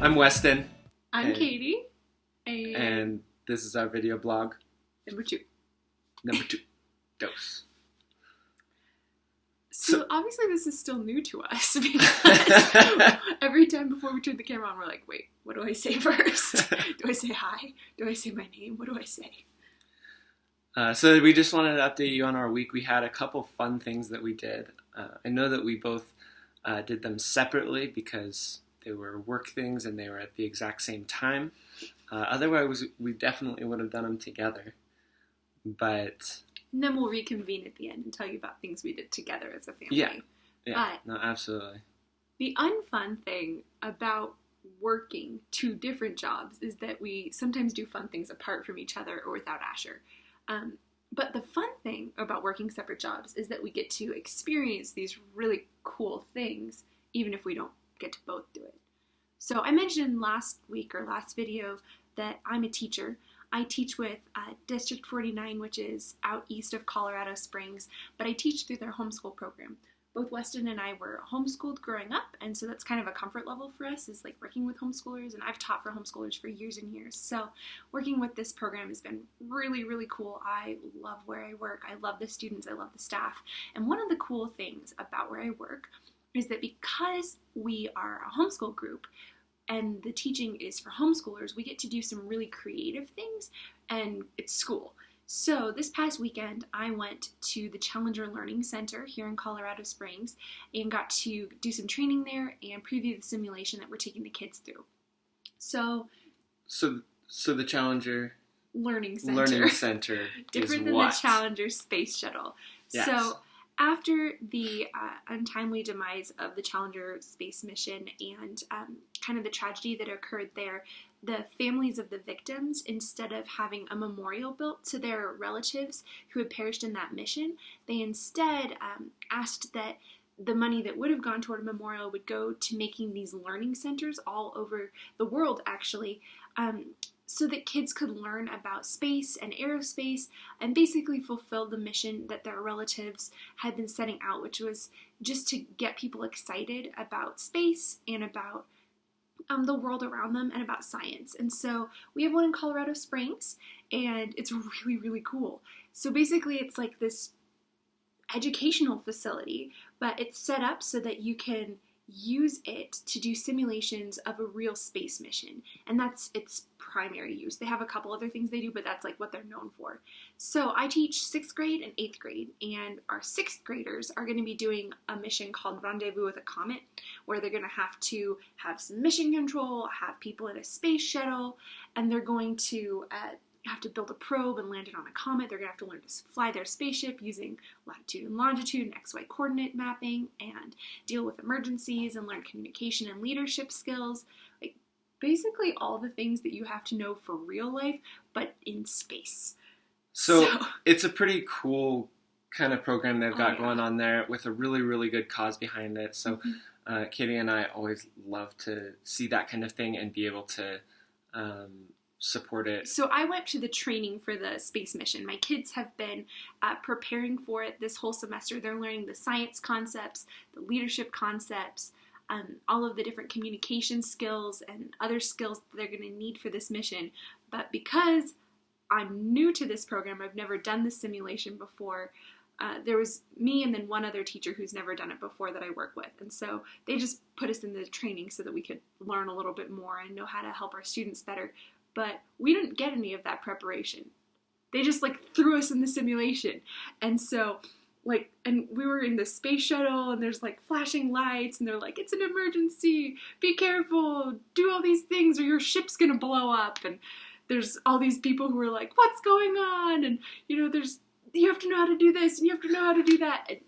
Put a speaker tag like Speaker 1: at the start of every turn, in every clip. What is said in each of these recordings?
Speaker 1: I'm Weston.
Speaker 2: I'm Catey.
Speaker 1: And this is our video blog.
Speaker 2: Number two.
Speaker 1: Dose.
Speaker 2: So obviously this is still new to us because every time before we turn the camera on, we're like, wait, what do I say first? Do I say hi? Do I say my name? What do I say?
Speaker 1: So we just wanted to update you on our week. We had a couple fun things that we did. I know that we both did them separately because they were work things and they were at the exact same time. Otherwise, we definitely would have done them together. But...
Speaker 2: And then we'll reconvene at the end and tell you about things we did together as a family.
Speaker 1: Yeah, no, absolutely.
Speaker 2: The unfun thing about working two different jobs is that we sometimes do fun things apart from each other or without Asher. But the fun thing about working separate jobs is that we get to experience these really cool things, even if we don't get to both do it. So I mentioned last week or last video that I'm a teacher. I teach with District 49, which is out east of Colorado Springs, but I teach through their homeschool program. Both Weston and I were homeschooled growing up, and so that's kind of a comfort level for us, is like working with homeschoolers, and I've taught for homeschoolers for years and years. So working with this program has been really, really cool. I love where I work. I love the students. I love the staff. And one of the cool things about where I work is that because we are a homeschool group, and the teaching is for homeschoolers, we get to do some really creative things, and it's school. So this past weekend, I went to the Challenger Learning Center here in Colorado Springs and got to do some training there and preview the simulation that we're taking the kids through. So
Speaker 1: the Challenger
Speaker 2: Learning Center, different than the Challenger Space Shuttle.
Speaker 1: Yes.
Speaker 2: So after the untimely demise of the Challenger space mission and kind of the tragedy that occurred there, the families of the victims, instead of having a memorial built to their relatives who had perished in that mission, they instead asked that the money that would have gone toward a memorial would go to making these learning centers all over the world, actually, so that kids could learn about space and aerospace and basically fulfill the mission that their relatives had been setting out, which was just to get people excited about space and about the world around them and about science. And so we have one in Colorado Springs, and it's really, really cool. So basically it's like this educational facility, but it's set up so that you can use it to do simulations of a real space mission, and that's its primary use. They have a couple other things they do, but that's like what they're known for. So I teach 6th grade and 8th grade, and our 6th graders are going to be doing a mission called Rendezvous with a Comet, where they're going to have some mission control, have people in a space shuttle, and they're going to have to build a probe and land it on a comet. They're going to have to learn to fly their spaceship using latitude and longitude and XY coordinate mapping and deal with emergencies and learn communication and leadership skills. Like basically all the things that you have to know for real life, but in space.
Speaker 1: So it's a pretty cool kind of program they've got going on there with a really, really good cause behind it. So Catey and I always love to see that kind of thing and be able to support it.
Speaker 2: So I went to the training for the space mission. My kids have been preparing for it this whole semester. They're learning the science concepts, the leadership concepts, all of the different communication skills and other skills that they're going to need for this mission. But because I'm new to this program, I've never done this simulation before, there was me and then one other teacher who's never done it before that I work with. And so they just put us in the training so that we could learn a little bit more and know how to help our students better. But we didn't get any of that preparation. They just threw us in the simulation. And so and we were in the space shuttle and there's flashing lights and they're like, it's an emergency, be careful, do all these things or your ship's gonna blow up. And there's all these people who are like, what's going on? And you have to know how to do this and you have to know how to do that. And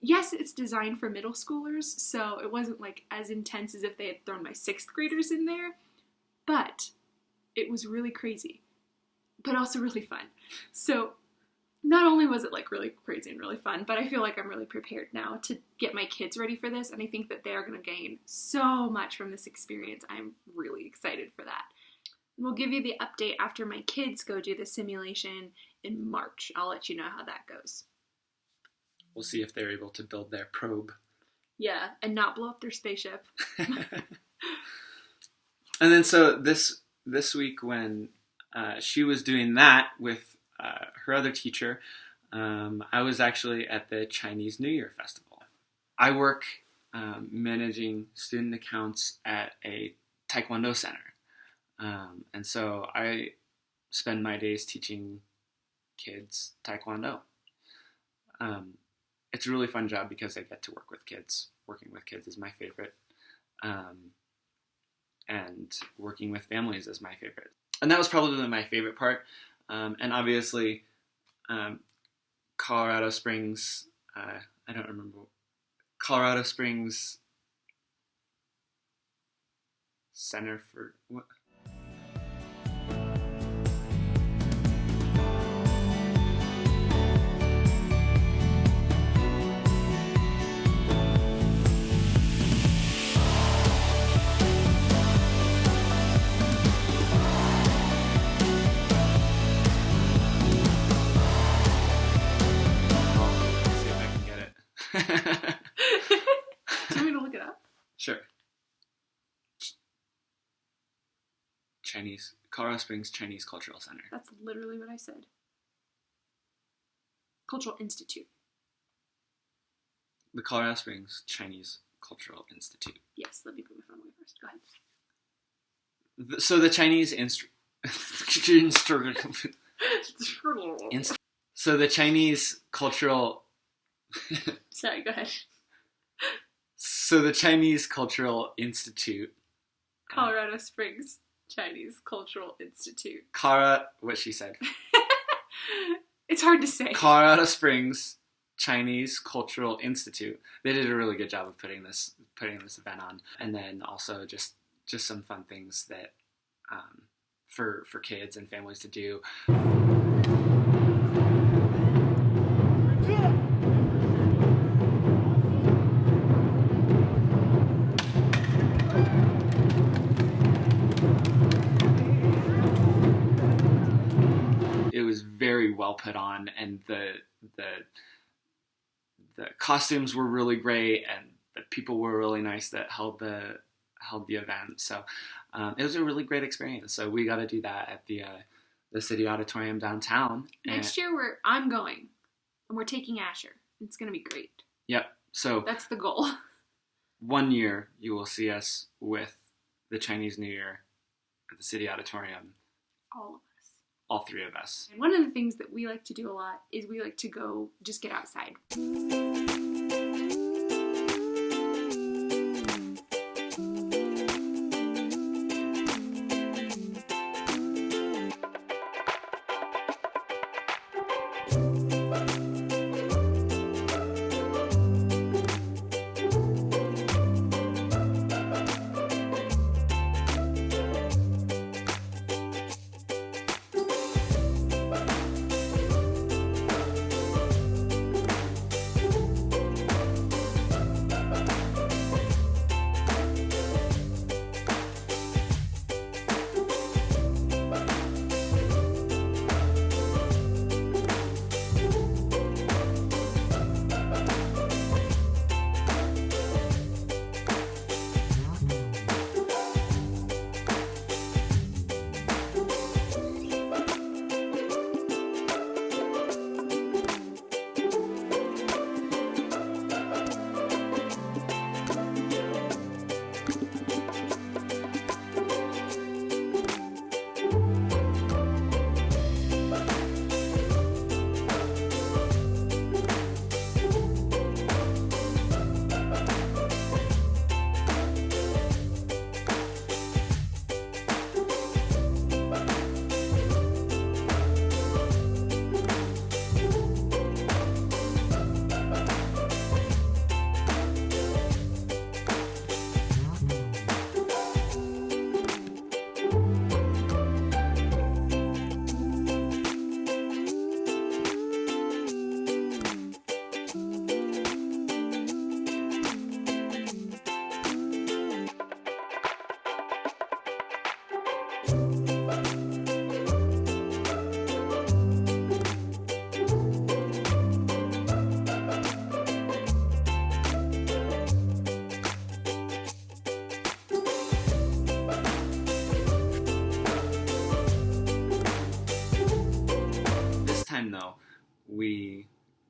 Speaker 2: yes, it's designed for middle schoolers, so it wasn't as intense as if they had thrown my 6th graders in there, but it was really crazy, but also really fun. So not only was it really crazy and really fun, but I feel like I'm really prepared now to get my kids ready for this, and I think that they are going to gain so much from this experience. I'm really excited for that. We'll give you the update after my kids go do the simulation in March. I'll let you know how that goes.
Speaker 1: We'll see if they're able to build their probe.
Speaker 2: Yeah, and not blow up their spaceship.
Speaker 1: And then so this week when she was doing that with her other teacher, I was actually at the Chinese New Year Festival. I work managing student accounts at a taekwondo center. And so I spend my days teaching kids taekwondo. It's a really fun job because I get to work with kids. Working with kids is my favorite. And working with families is my favorite. And that was probably my favorite part. And obviously, Colorado Springs, I don't remember, Colorado Springs Center for what? Let's see if I can get it.
Speaker 2: Do you want me to look it up?
Speaker 1: Sure. Colorado Springs Chinese Cultural Center.
Speaker 2: That's literally what I said. Cultural Institute.
Speaker 1: The Colorado Springs Chinese Cultural Institute.
Speaker 2: Yes, let me put my phone away first. Go ahead.
Speaker 1: So the Chinese So the Chinese Cultural
Speaker 2: Sorry, go ahead.
Speaker 1: So the Chinese Cultural Institute.
Speaker 2: Colorado Springs Chinese Cultural Institute.
Speaker 1: What she said.
Speaker 2: It's hard to say.
Speaker 1: Colorado Springs Chinese Cultural Institute. They did a really good job of putting this event on, and then also just some fun things that for kids and families to do. It was very well put on, and the costumes were really great, and the people were really nice that held the event. So it was a really great experience. So we got to do that at the City Auditorium downtown.
Speaker 2: Next year I'm going, and we're taking Asher. It's gonna be great.
Speaker 1: Yep. So
Speaker 2: that's the goal.
Speaker 1: One year you will see us with the Chinese New Year at the City Auditorium.
Speaker 2: All of us.
Speaker 1: All three of us.
Speaker 2: And one of the things that we like to do a lot is we like to go just get outside.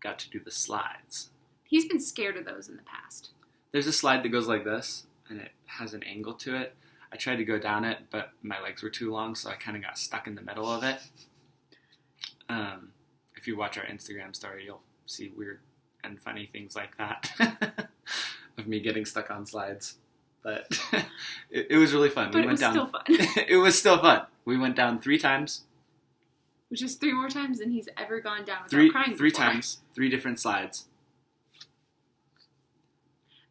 Speaker 1: got to do the slides.
Speaker 2: He's been scared of those in the past.
Speaker 1: There's a slide that goes like this, and it has an angle to it. I tried to go down it, but my legs were too long, so I kind of got stuck in the middle of it. If you watch our Instagram story, you'll see weird and funny things like that of me getting stuck on slides. But it was really fun.
Speaker 2: But it was still fun.
Speaker 1: It was still fun. We went down 3 times.
Speaker 2: Which is 3 more times than he's ever gone down without crying before.
Speaker 1: 3 times, 3 different slides.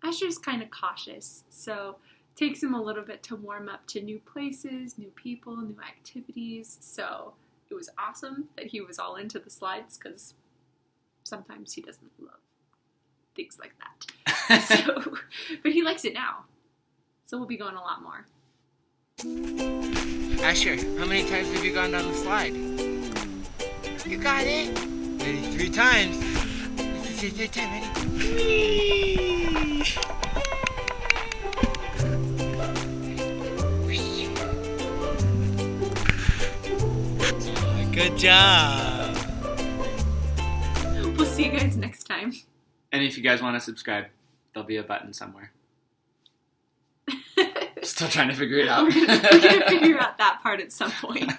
Speaker 2: Asher's kind of cautious, so it takes him a little bit to warm up to new places, new people, new activities. So it was awesome that he was all into the slides, because sometimes he doesn't love things like that. But he likes it now. So we'll be going a lot more.
Speaker 3: Asher, how many times have you gone down the slide? You got it? Ready? 3 times. This is your 3rd time, ready? Whee! Good job.
Speaker 2: We'll see you guys next time.
Speaker 1: And if you guys want to subscribe, there'll be a button somewhere. Still trying to figure it out.
Speaker 2: We're gonna figure out that part at some point.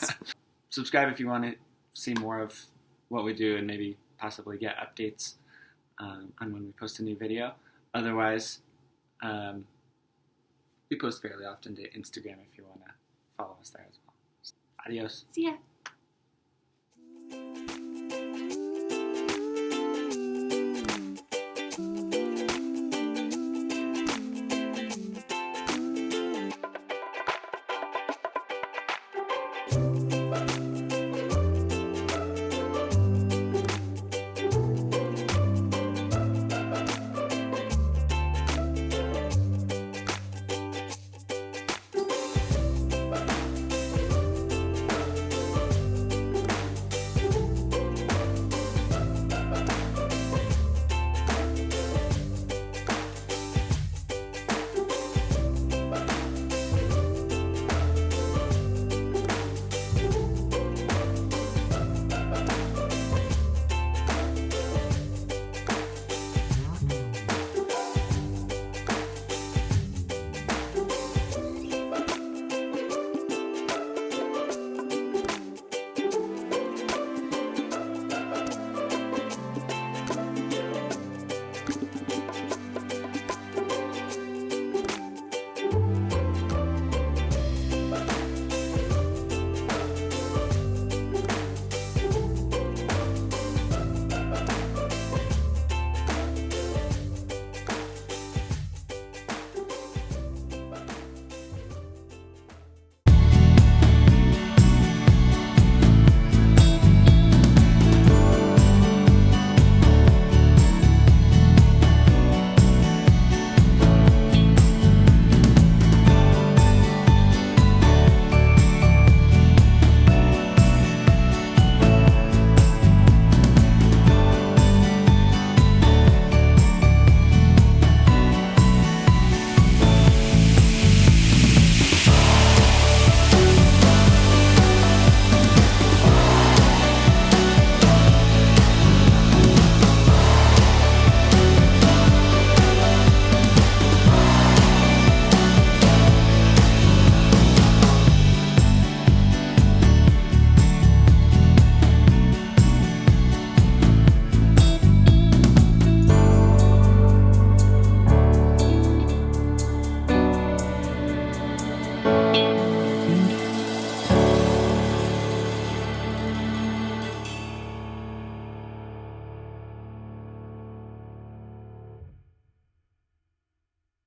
Speaker 1: Subscribe if you want to see more of what we do and maybe possibly get updates on when we post a new video. Otherwise, we post fairly often to Instagram if you want to follow us there as well. Adios.
Speaker 2: See ya.